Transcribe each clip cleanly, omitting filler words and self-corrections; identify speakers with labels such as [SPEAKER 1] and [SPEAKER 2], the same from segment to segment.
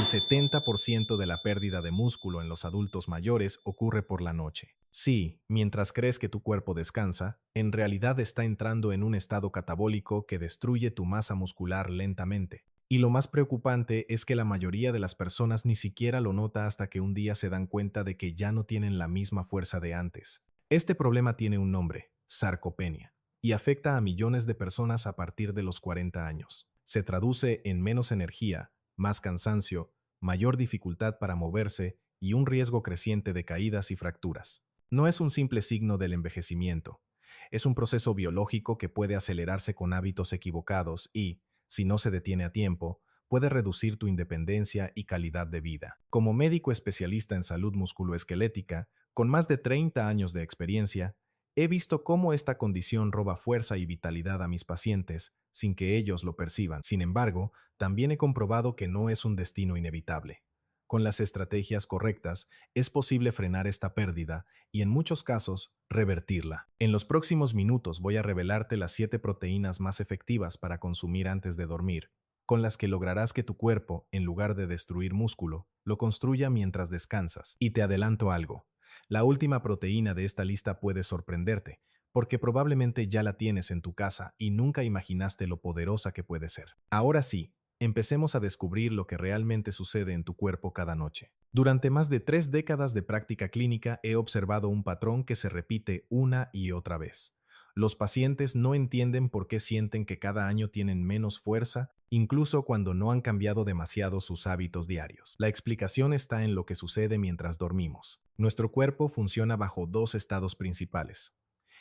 [SPEAKER 1] El 70% de la pérdida de músculo en los adultos mayores ocurre por la noche. Sí, mientras crees que tu cuerpo descansa, en realidad está entrando en un estado catabólico que destruye tu masa muscular lentamente. Y lo más preocupante es que la mayoría de las personas ni siquiera lo nota hasta que un día se dan cuenta de que ya no tienen la misma fuerza de antes. Este problema tiene un nombre, sarcopenia, y afecta a millones de personas a partir de los 40 años. Se traduce en menos energía, más cansancio, mayor dificultad para moverse y un riesgo creciente de caídas y fracturas. No es un simple signo del envejecimiento. Es un proceso biológico que puede acelerarse con hábitos equivocados y, si no se detiene a tiempo, puede reducir tu independencia y calidad de vida. Como médico especialista en salud musculoesquelética, con más de 30 años de experiencia, he visto cómo esta condición roba fuerza y vitalidad a mis pacientes sin que ellos lo perciban. Sin embargo, también he comprobado que no es un destino inevitable. Con las estrategias correctas, es posible frenar esta pérdida y, en muchos casos, revertirla. En los próximos minutos voy a revelarte las 7 proteínas más efectivas para consumir antes de dormir, con las que lograrás que tu cuerpo, en lugar de destruir músculo, lo construya mientras descansas. Y te adelanto algo. La última proteína de esta lista puede sorprenderte, porque probablemente ya la tienes en tu casa y nunca imaginaste lo poderosa que puede ser. Ahora sí, empecemos a descubrir lo que realmente sucede en tu cuerpo cada noche. Durante más de 3 décadas de práctica clínica he observado un patrón que se repite una y otra vez. Los pacientes no entienden por qué sienten que cada año tienen menos fuerza, incluso cuando no han cambiado demasiado sus hábitos diarios. La explicación está en lo que sucede mientras dormimos. Nuestro cuerpo funciona bajo 2 estados principales.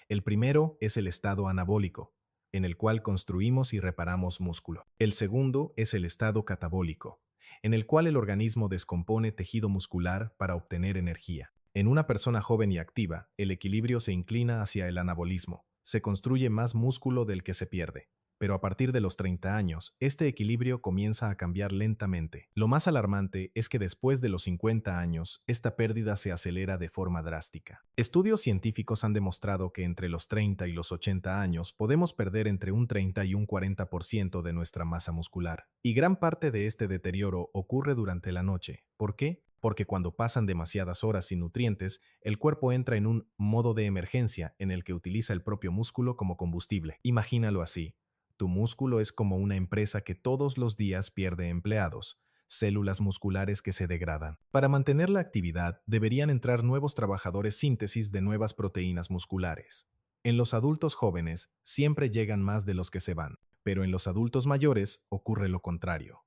[SPEAKER 1] El primero es el estado anabólico, en el cual construimos y reparamos músculo. El segundo es el estado catabólico, en el cual el organismo descompone tejido muscular para obtener energía. En una persona joven y activa, el equilibrio se inclina hacia el anabolismo. Se construye más músculo del que se pierde. Pero a partir de los 30 años, este equilibrio comienza a cambiar lentamente. Lo más alarmante es que después de los 50 años, esta pérdida se acelera de forma drástica. Estudios científicos han demostrado que entre los 30 y los 80 años podemos perder entre un 30 y un 40% de nuestra masa muscular. Y gran parte de este deterioro ocurre durante la noche. ¿Por qué? Porque cuando pasan demasiadas horas sin nutrientes, el cuerpo entra en un modo de emergencia en el que utiliza el propio músculo como combustible. Imagínalo así. Tu músculo es como una empresa que todos los días pierde empleados, células musculares que se degradan. Para mantener la actividad, deberían entrar nuevos trabajadores síntesis de nuevas proteínas musculares. En los adultos jóvenes, siempre llegan más de los que se van, pero en los adultos mayores ocurre lo contrario.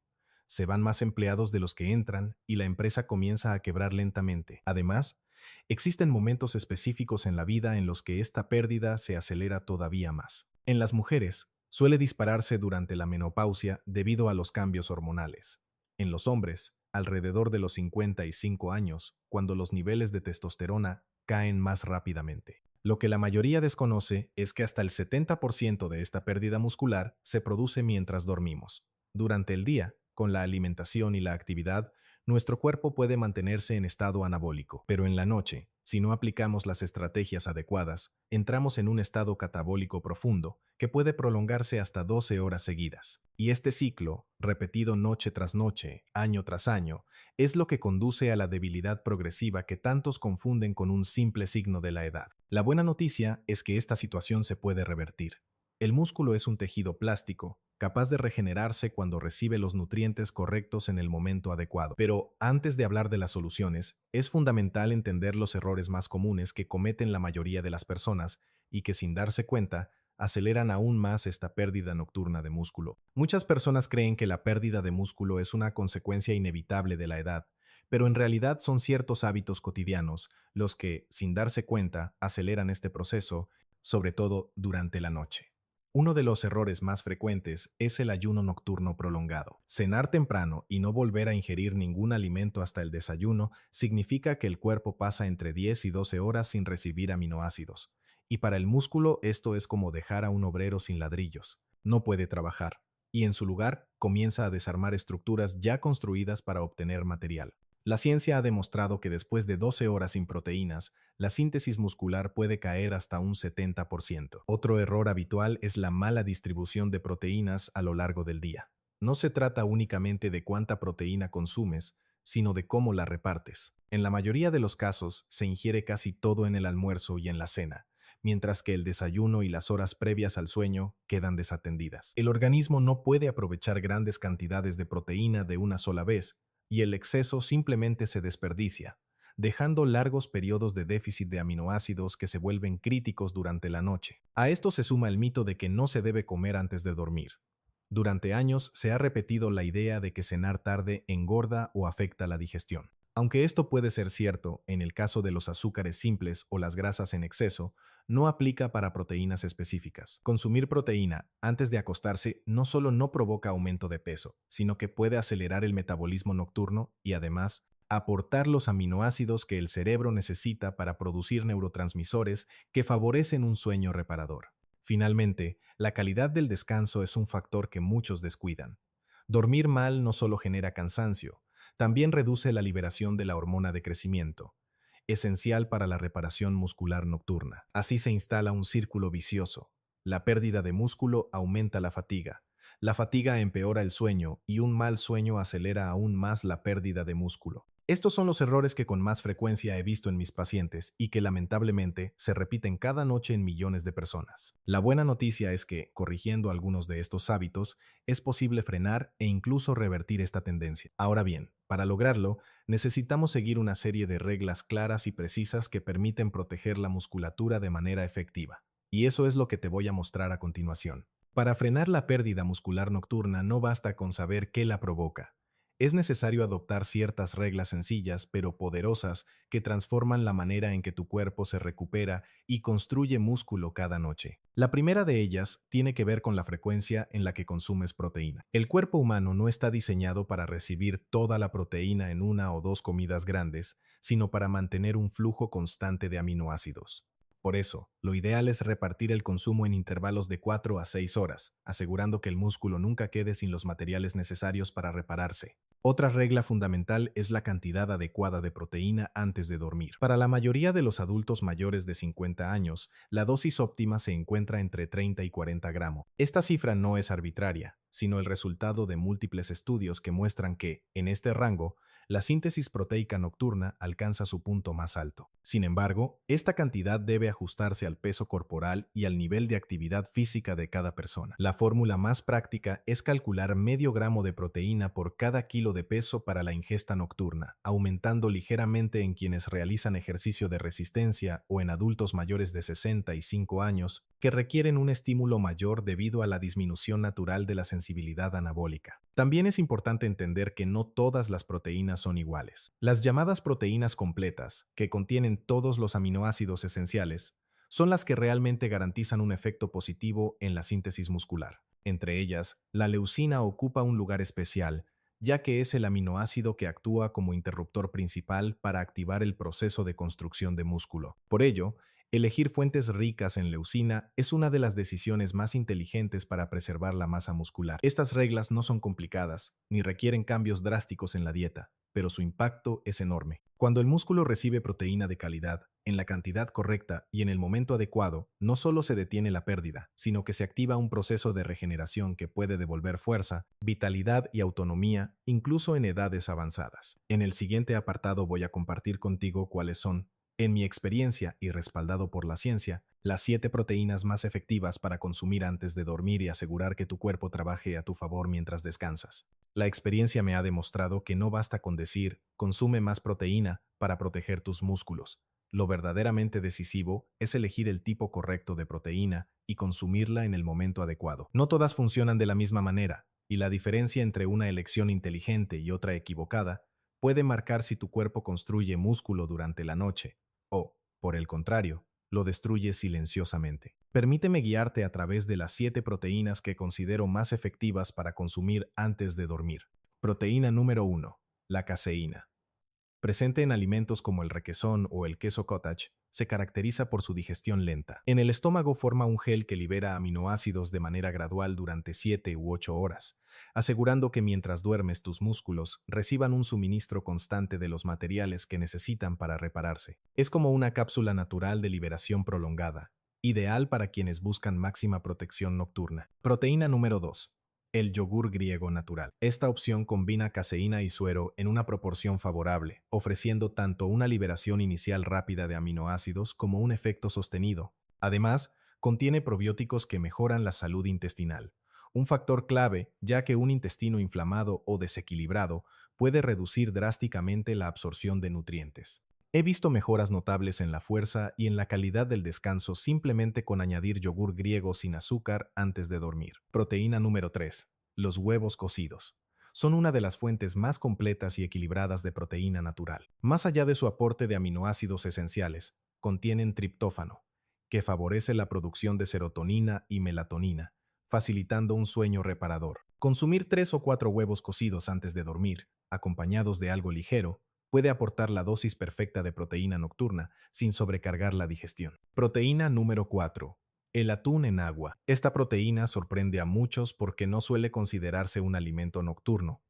[SPEAKER 1] Se van más empleados de los que entran y la empresa comienza a quebrar lentamente. Además, existen momentos específicos en la vida en los que esta pérdida se acelera todavía más. En las mujeres, suele dispararse durante la menopausia debido a los cambios hormonales. En los hombres, alrededor de los 55 años, cuando los niveles de testosterona caen más rápidamente. Lo que la mayoría desconoce es que hasta el 70% de esta pérdida muscular se produce mientras dormimos. Durante el día, con la alimentación y la actividad, nuestro cuerpo puede mantenerse en estado anabólico, pero en la noche, si no aplicamos las estrategias adecuadas, entramos en un estado catabólico profundo que puede prolongarse hasta 12 horas seguidas. Y este ciclo, repetido noche tras noche, año tras año, es lo que conduce a la debilidad progresiva que tantos confunden con un simple signo de la edad. La buena noticia es que esta situación se puede revertir. El músculo es un tejido plástico, capaz de regenerarse cuando recibe los nutrientes correctos en el momento adecuado. Pero antes de hablar de las soluciones, es fundamental entender los errores más comunes que cometen la mayoría de las personas y que, sin darse cuenta, aceleran aún más esta pérdida nocturna de músculo. Muchas personas creen que la pérdida de músculo es una consecuencia inevitable de la edad, pero en realidad son ciertos hábitos cotidianos los que, sin darse cuenta, aceleran este proceso, sobre todo durante la noche. Uno de los errores más frecuentes es el ayuno nocturno prolongado. Cenar temprano y no volver a ingerir ningún alimento hasta el desayuno significa que el cuerpo pasa entre 10 y 12 horas sin recibir aminoácidos. Y para el músculo esto es como dejar a un obrero sin ladrillos. No puede trabajar. Y en su lugar comienza a desarmar estructuras ya construidas para obtener material. La ciencia ha demostrado que después de 12 horas sin proteínas, la síntesis muscular puede caer hasta un 70%. Otro error habitual es la mala distribución de proteínas a lo largo del día. No se trata únicamente de cuánta proteína consumes, sino de cómo la repartes. En la mayoría de los casos, se ingiere casi todo en el almuerzo y en la cena, mientras que el desayuno y las horas previas al sueño quedan desatendidas. El organismo no puede aprovechar grandes cantidades de proteína de una sola vez, y el exceso simplemente se desperdicia, dejando largos periodos de déficit de aminoácidos que se vuelven críticos durante la noche. A esto se suma el mito de que no se debe comer antes de dormir. Durante años se ha repetido la idea de que cenar tarde engorda o afecta la digestión. Aunque esto puede ser cierto en el caso de los azúcares simples o las grasas en exceso, no aplica para proteínas específicas. Consumir proteína antes de acostarse no solo no provoca aumento de peso, sino que puede acelerar el metabolismo nocturno y además aportar los aminoácidos que el cerebro necesita para producir neurotransmisores que favorecen un sueño reparador. Finalmente, la calidad del descanso es un factor que muchos descuidan. Dormir mal no solo genera cansancio, también reduce la liberación de la hormona de crecimiento, esencial para la reparación muscular nocturna. Así se instala un círculo vicioso. La pérdida de músculo aumenta la fatiga empeora el sueño y un mal sueño acelera aún más la pérdida de músculo. Estos son los errores que con más frecuencia he visto en mis pacientes y que lamentablemente se repiten cada noche en millones de personas. La buena noticia es que, corrigiendo algunos de estos hábitos, es posible frenar e incluso revertir esta tendencia. Ahora bien, para lograrlo, necesitamos seguir una serie de reglas claras y precisas que permiten proteger la musculatura de manera efectiva. Y eso es lo que te voy a mostrar a continuación. Para frenar la pérdida muscular nocturna no basta con saber qué la provoca. Es necesario adoptar ciertas reglas sencillas pero poderosas que transforman la manera en que tu cuerpo se recupera y construye músculo cada noche. La primera de ellas tiene que ver con la frecuencia en la que consumes proteína. El cuerpo humano no está diseñado para recibir toda la proteína en una o dos comidas grandes, sino para mantener un flujo constante de aminoácidos. Por eso, lo ideal es repartir el consumo en intervalos de 4 a 6 horas, asegurando que el músculo nunca quede sin los materiales necesarios para repararse. Otra regla fundamental es la cantidad adecuada de proteína antes de dormir. Para la mayoría de los adultos mayores de 50 años, la dosis óptima se encuentra entre 30 y 40 gramos. Esta cifra no es arbitraria, sino el resultado de múltiples estudios que muestran que, en este rango, la síntesis proteica nocturna alcanza su punto más alto. Sin embargo, esta cantidad debe ajustarse al peso corporal y al nivel de actividad física de cada persona. La fórmula más práctica es calcular medio gramo de proteína por cada kilo de peso para la ingesta nocturna, aumentando ligeramente en quienes realizan ejercicio de resistencia o en adultos mayores de 65 años que requieren un estímulo mayor debido a la disminución natural de la sensibilidad anabólica. También es importante entender que no todas las proteínas son iguales. Las llamadas proteínas completas, que contienen todos los aminoácidos esenciales, son las que realmente garantizan un efecto positivo en la síntesis muscular. Entre ellas, la leucina ocupa un lugar especial, ya que es el aminoácido que actúa como interruptor principal para activar el proceso de construcción de músculo. Por ello, elegir fuentes ricas en leucina es una de las decisiones más inteligentes para preservar la masa muscular. Estas reglas no son complicadas, ni requieren cambios drásticos en la dieta, pero su impacto es enorme. Cuando el músculo recibe proteína de calidad, en la cantidad correcta y en el momento adecuado, no solo se detiene la pérdida, sino que se activa un proceso de regeneración que puede devolver fuerza, vitalidad y autonomía, incluso en edades avanzadas. En el siguiente apartado voy a compartir contigo cuáles son, en mi experiencia y respaldado por la ciencia, las 7 proteínas más efectivas para consumir antes de dormir y asegurar que tu cuerpo trabaje a tu favor mientras descansas. La experiencia me ha demostrado que no basta con decir, consume más proteína para proteger tus músculos. Lo verdaderamente decisivo es elegir el tipo correcto de proteína y consumirla en el momento adecuado. No todas funcionan de la misma manera, y la diferencia entre una elección inteligente y otra equivocada puede marcar si tu cuerpo construye músculo durante la noche o, por el contrario, lo destruye silenciosamente. Permíteme guiarte a través de las 7 proteínas que considero más efectivas para consumir antes de dormir. Proteína número 1. La caseína. Presente en alimentos como el requesón o el queso cottage, se caracteriza por su digestión lenta. En el estómago forma un gel que libera aminoácidos de manera gradual durante 7 u 8 horas, asegurando que mientras duermes tus músculos reciban un suministro constante de los materiales que necesitan para repararse. Es como una cápsula natural de liberación prolongada, ideal para quienes buscan máxima protección nocturna. Proteína número 2. El yogur griego natural. Esta opción combina caseína y suero en una proporción favorable, ofreciendo tanto una liberación inicial rápida de aminoácidos como un efecto sostenido. Además, contiene probióticos que mejoran la salud intestinal, un factor clave ya que un intestino inflamado o desequilibrado puede reducir drásticamente la absorción de nutrientes. He visto mejoras notables en la fuerza y en la calidad del descanso simplemente con añadir yogur griego sin azúcar antes de dormir. Proteína número 3. Los huevos cocidos. Son una de las fuentes más completas y equilibradas de proteína natural. Más allá de su aporte de aminoácidos esenciales, contienen triptófano, que favorece la producción de serotonina y melatonina, facilitando un sueño reparador. Consumir 3 o 4 huevos cocidos antes de dormir, acompañados de algo ligero, puede aportar la dosis perfecta de proteína nocturna sin sobrecargar la digestión. Proteína número 4. El atún en agua. Esta proteína sorprende a muchos porque no suele considerarse un alimento nocturno,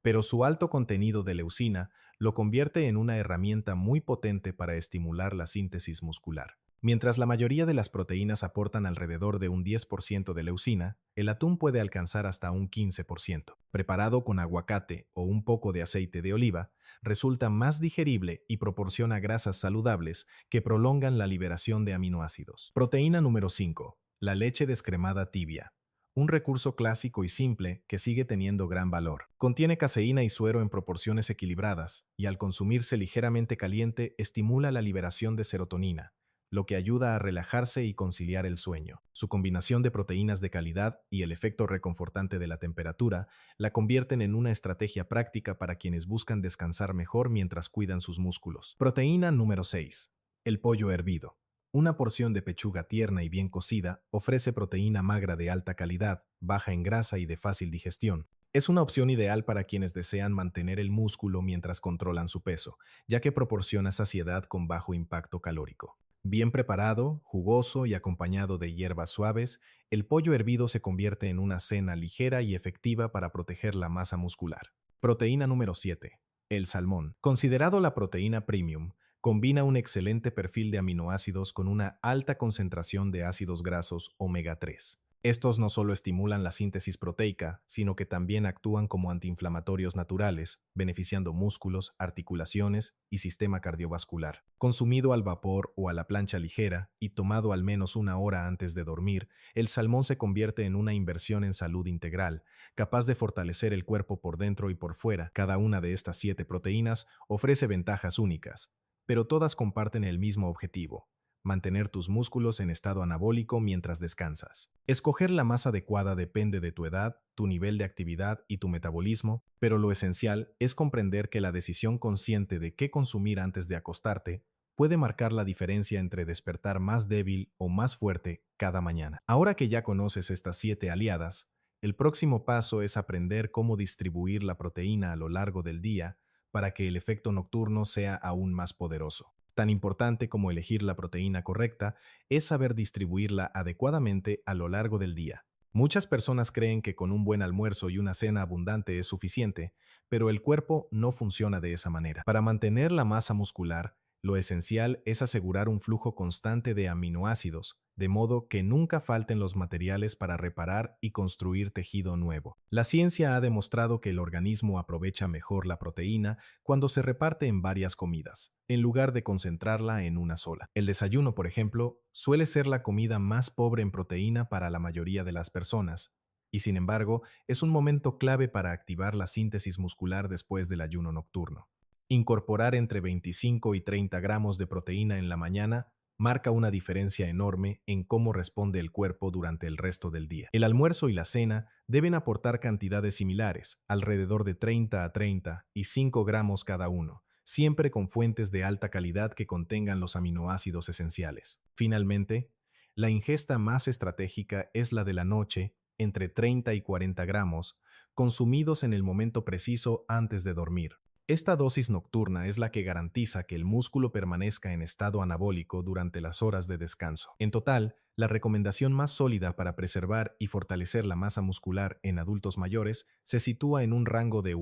[SPEAKER 1] pero su alto contenido de leucina lo convierte en una herramienta muy potente para estimular la síntesis muscular. Mientras la mayoría de las proteínas aportan alrededor de un 10% de leucina, el atún puede alcanzar hasta un 15%. Preparado con aguacate o un poco de aceite de oliva, resulta más digerible y proporciona grasas saludables que prolongan la liberación de aminoácidos. Proteína número 5. La leche descremada tibia. Un recurso clásico y simple que sigue teniendo gran valor. Contiene caseína y suero en proporciones equilibradas y al consumirse ligeramente caliente estimula la liberación de serotonina, lo que ayuda a relajarse y conciliar el sueño. Su combinación de proteínas de calidad y el efecto reconfortante de la temperatura la convierten en una estrategia práctica para quienes buscan descansar mejor mientras cuidan sus músculos. Proteína número 6. El pollo hervido. Una porción de pechuga tierna y bien cocida ofrece proteína magra de alta calidad, baja en grasa y de fácil digestión. Es una opción ideal para quienes desean mantener el músculo mientras controlan su peso, ya que proporciona saciedad con bajo impacto calórico. Bien preparado, jugoso y acompañado de hierbas suaves, el pollo hervido se convierte en una cena ligera y efectiva para proteger la masa muscular. Proteína número 7. El salmón. Considerado la proteína premium, combina un excelente perfil de aminoácidos con una alta concentración de ácidos grasos omega 3. Estos no solo estimulan la síntesis proteica, sino que también actúan como antiinflamatorios naturales, beneficiando músculos, articulaciones y sistema cardiovascular. Consumido al vapor o a la plancha ligera y tomado al menos una hora antes de dormir, el salmón se convierte en una inversión en salud integral, capaz de fortalecer el cuerpo por dentro y por fuera. Cada una de estas 7 proteínas ofrece ventajas únicas, pero todas comparten el mismo objetivo: mantener tus músculos en estado anabólico mientras descansas. Escoger la más adecuada depende de tu edad, tu nivel de actividad y tu metabolismo, pero lo esencial es comprender que la decisión consciente de qué consumir antes de acostarte puede marcar la diferencia entre despertar más débil o más fuerte cada mañana. Ahora que ya conoces estas 7 aliadas, el próximo paso es aprender cómo distribuir la proteína a lo largo del día para que el efecto nocturno sea aún más poderoso. Tan importante como elegir la proteína correcta es saber distribuirla adecuadamente a lo largo del día. Muchas personas creen que con un buen almuerzo y una cena abundante es suficiente, pero el cuerpo no funciona de esa manera. Para mantener la masa muscular, lo esencial es asegurar un flujo constante de aminoácidos, de modo que nunca falten los materiales para reparar y construir tejido nuevo. La ciencia ha demostrado que el organismo aprovecha mejor la proteína cuando se reparte en varias comidas, en lugar de concentrarla en una sola. El desayuno, por ejemplo, suele ser la comida más pobre en proteína para la mayoría de las personas, y sin embargo, es un momento clave para activar la síntesis muscular después del ayuno nocturno. Incorporar entre 25 y 30 gramos de proteína en la mañana marca una diferencia enorme en cómo responde el cuerpo durante el resto del día. El almuerzo y la cena deben aportar cantidades similares, alrededor de 30 a 30 y 5 gramos cada uno, siempre con fuentes de alta calidad que contengan los aminoácidos esenciales. Finalmente, la ingesta más estratégica es la de la noche, entre 30 y 40 gramos, consumidos en el momento preciso antes de dormir. Esta dosis nocturna es la que garantiza que el músculo permanezca en estado anabólico durante las horas de descanso. En total, la recomendación más sólida para preservar y fortalecer la masa muscular en adultos mayores se sitúa en un rango de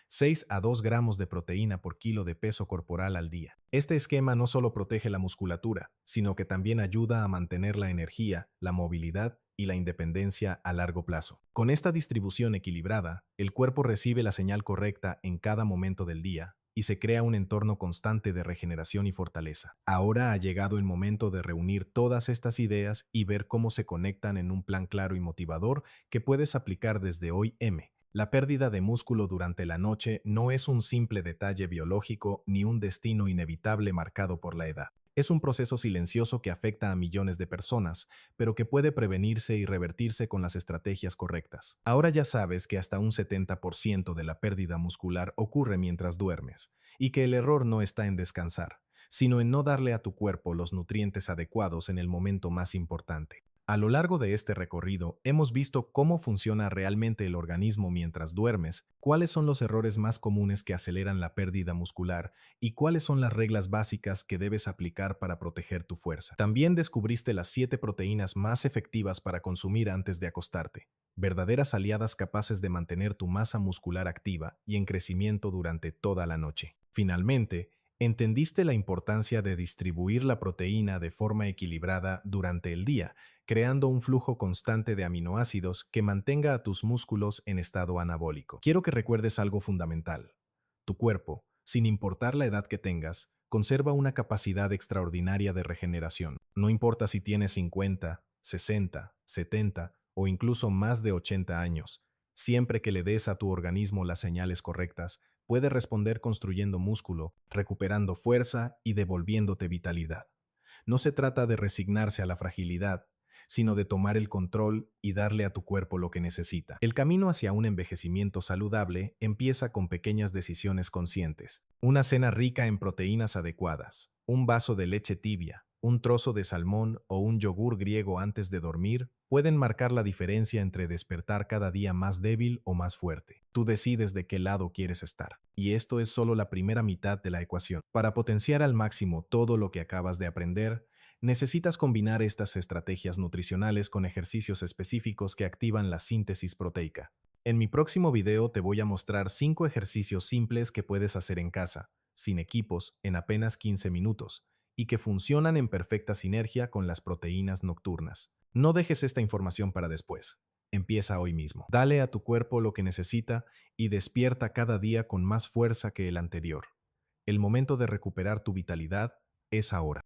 [SPEAKER 1] 6 a 2 gramos de proteína por kilo de peso corporal al día. Este esquema no solo protege la musculatura, sino que también ayuda a mantener la energía, la movilidad y la independencia a largo plazo. Con esta distribución equilibrada, el cuerpo recibe la señal correcta en cada momento del día y se crea un entorno constante de regeneración y fortaleza. Ahora ha llegado el momento de reunir todas estas ideas y ver cómo se conectan en un plan claro y motivador que puedes aplicar desde hoy. La pérdida de músculo durante la noche no es un simple detalle biológico ni un destino inevitable marcado por la edad. Es un proceso silencioso que afecta a millones de personas, pero que puede prevenirse y revertirse con las estrategias correctas. Ahora ya sabes que hasta un 70% de la pérdida muscular ocurre mientras duermes, y que el error no está en descansar, sino en no darle a tu cuerpo los nutrientes adecuados en el momento más importante. A lo largo de este recorrido, hemos visto cómo funciona realmente el organismo mientras duermes, cuáles son los errores más comunes que aceleran la pérdida muscular y cuáles son las reglas básicas que debes aplicar para proteger tu fuerza. También descubriste las 7 proteínas más efectivas para consumir antes de acostarte, verdaderas aliadas capaces de mantener tu masa muscular activa y en crecimiento durante toda la noche. Finalmente, entendiste la importancia de distribuir la proteína de forma equilibrada durante el día, creando un flujo constante de aminoácidos que mantenga a tus músculos en estado anabólico. Quiero que recuerdes algo fundamental. Tu cuerpo, sin importar la edad que tengas, conserva una capacidad extraordinaria de regeneración. No importa si tienes 50, 60, 70 o incluso más de 80 años. Siempre que le des a tu organismo las señales correctas, puede responder construyendo músculo, recuperando fuerza y devolviéndote vitalidad. No se trata de resignarse a la fragilidad, sino de tomar el control y darle a tu cuerpo lo que necesita. El camino hacia un envejecimiento saludable empieza con pequeñas decisiones conscientes. Una cena rica en proteínas adecuadas, un vaso de leche tibia, un trozo de salmón o un yogur griego antes de dormir pueden marcar la diferencia entre despertar cada día más débil o más fuerte. Tú decides de qué lado quieres estar. Y esto es solo la primera mitad de la ecuación. Para potenciar al máximo todo lo que acabas de aprender, necesitas combinar estas estrategias nutricionales con ejercicios específicos que activan la síntesis proteica. En mi próximo video te voy a mostrar 5 ejercicios simples que puedes hacer en casa, sin equipos, en apenas 15 minutos, y que funcionan en perfecta sinergia con las proteínas nocturnas. No dejes esta información para después. Empieza hoy mismo. Dale a tu cuerpo lo que necesita y despierta cada día con más fuerza que el anterior. El momento de recuperar tu vitalidad es ahora.